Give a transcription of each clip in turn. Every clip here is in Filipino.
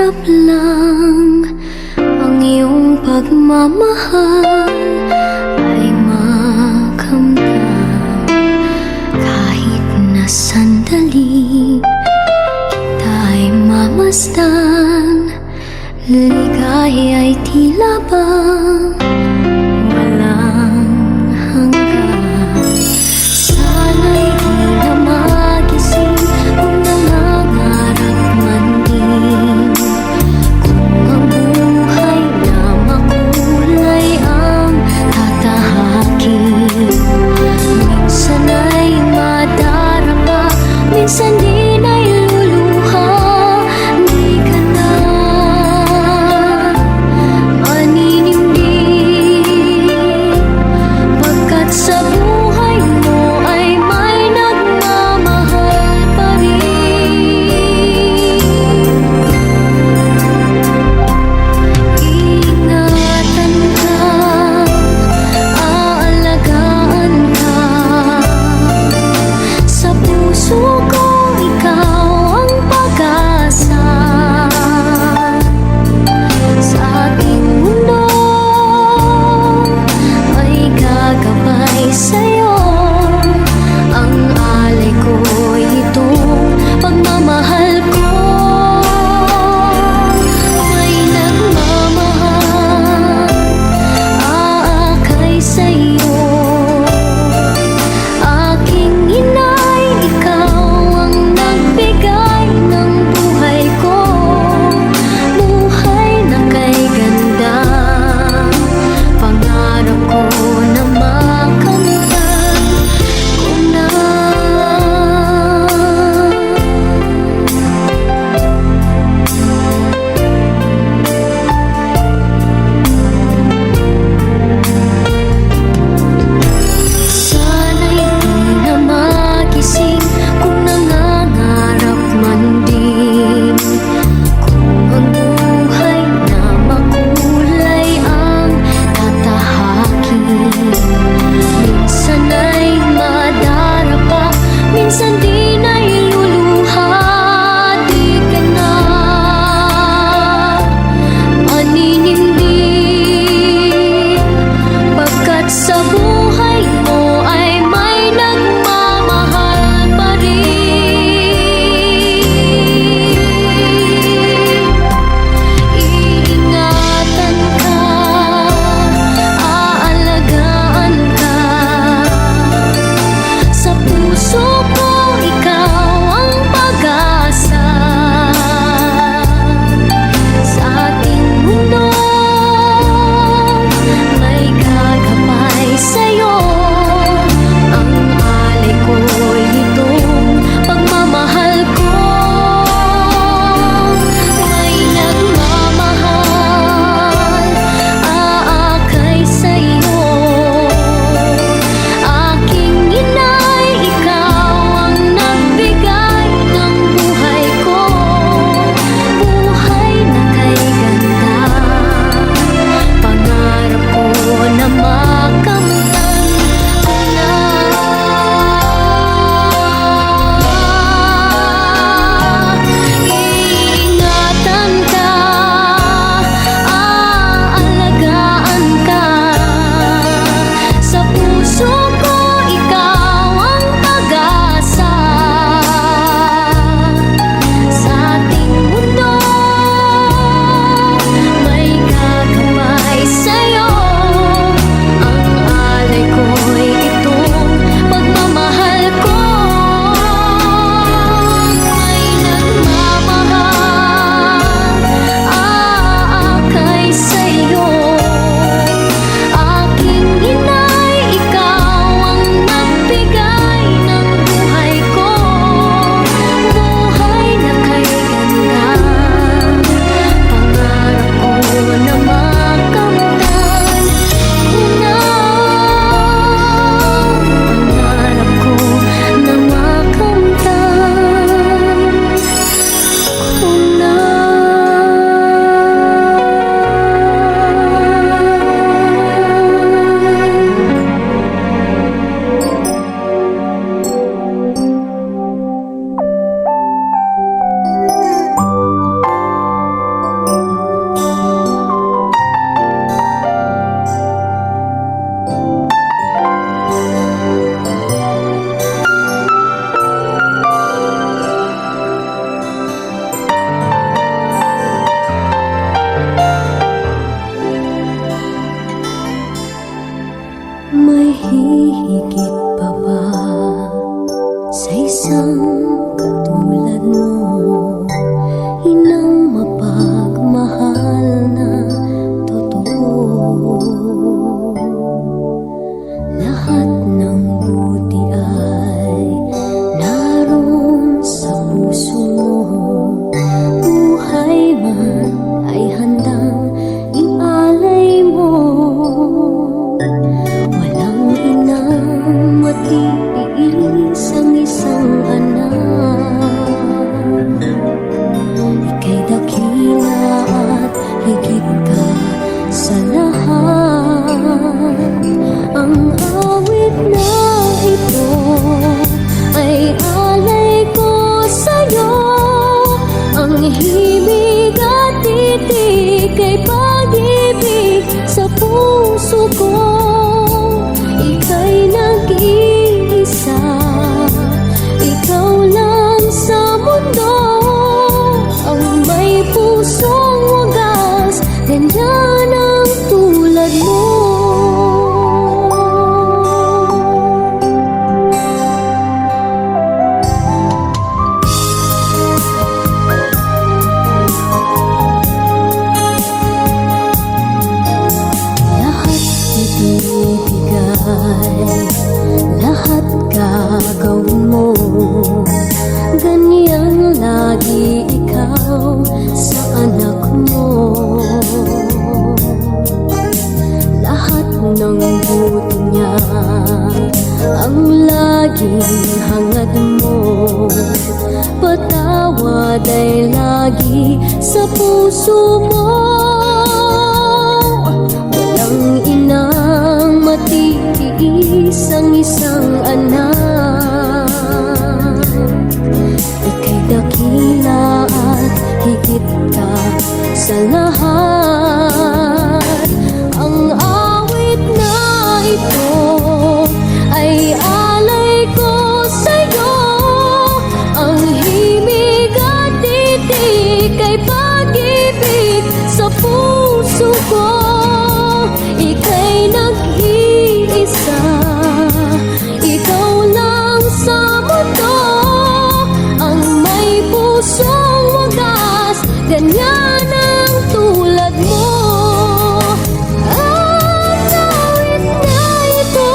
sikap lang ang iyong pagmamahal ay makamdam. Kahit na sandali kita'y mamasdan, ligay ay tila bang walang hanggan. Sana'y di na magising kung nangangarap man din, kung ang buhay na makulay ang tatahakin. Minsan ay madarama, minsan din ay luluha. Di ka na maninindig himig at titig kay pag-ibig sa puso ko. Ika'y nag-iisa, ikaw lang sa mundo, ang may pusong wagas, ganyan ang tulad mo. Lahat gagawin mo, ganyan lagi ikaw sa anak mo. Lahat ng buti niya ang laging hangad mo, patawad ay lagi sa puso mo. Walang inang matitiis ang isang anak, ika'y dakila at higit ka sa lahat. Ang awit na ito ay alay ko sa'yo, ang himig at titig kay pag-ibig sa puso ko. Ika'y nag-iisa, ikaw lang sa mundo, ang may pusong wagas, ganyan ang tulad mo. Ang awit na ito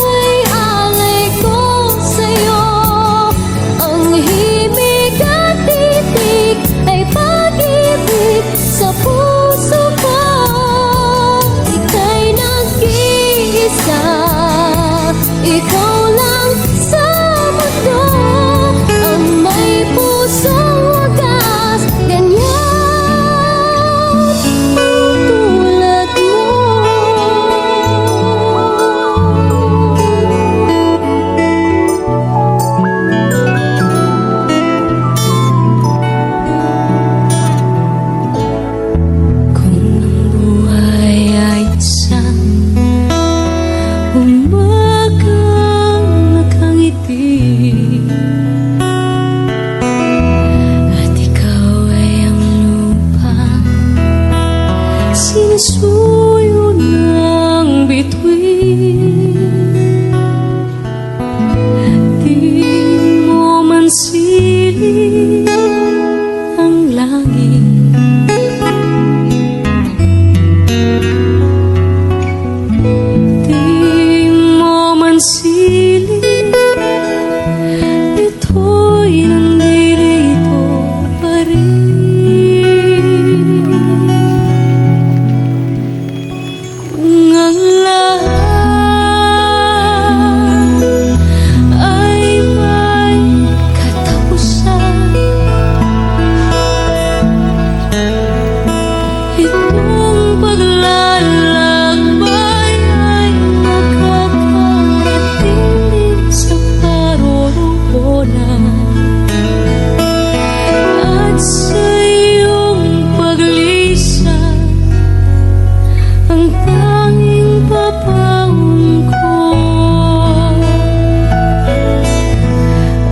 ay alay ko sa'yo, ang himig at titig ay pag-ibig sa puso ko. Ika'y nag-iisa, ikaw lang sa mundo, ang may pusong wagas, ganyan ang tulad mo. Kung ang buhay ay isang umagang nakangiti, at ikaw ay ang lupang sinusuyo ng bituin, di mo man siling ang langit, di mo man siling, ito'y nandirito pa rin. Kung ang lahat ay may katapusan, itong paglalakbay ay makakarating sa paroroonan, at sa iyong paglisan ang tanging papaon ko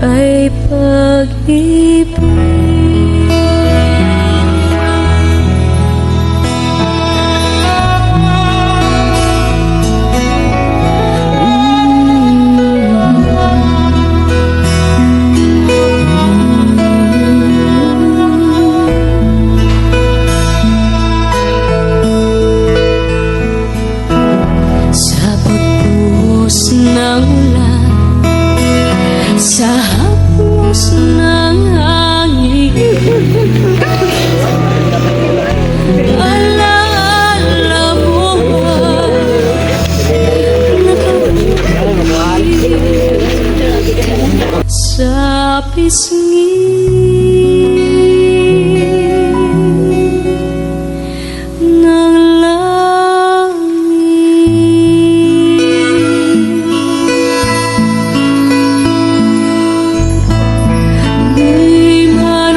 ay pag-ibig. Sa pagbuhos ng ulan, sa haplos ng hangin, alaala mo ba nakabukid sa pisngi ng langit? Di man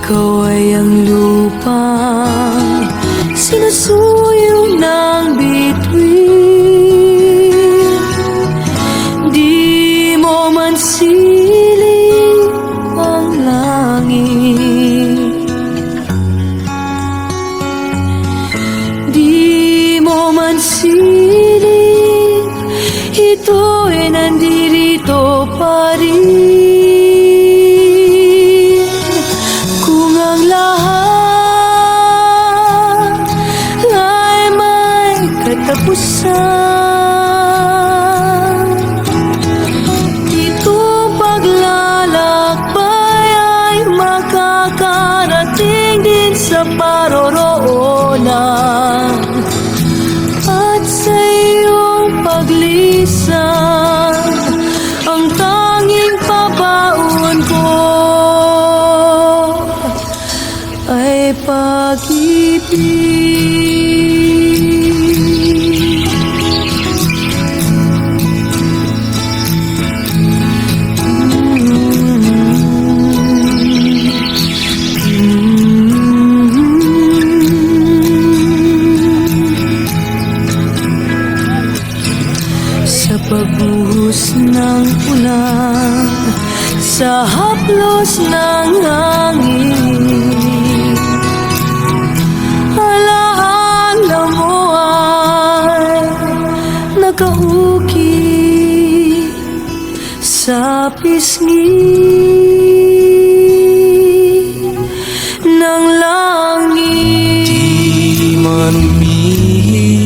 ikaw ay ang lupang sinusuyo ng bituin. Di mo man siling ang langit, di mo man siling, ito'y nandirito pa rin. Kung ang lahat ay may katapusan, itong paglalakbay ay makakarating din sa paroroonan. At sa iyong paglisan, ang tanging pabaon ko ay pag-ibig. Sa pagbuhos ng ulan, sa haplos ng hangin, alaala mo ay nakauki sa pisngi ng langit. Di man umihi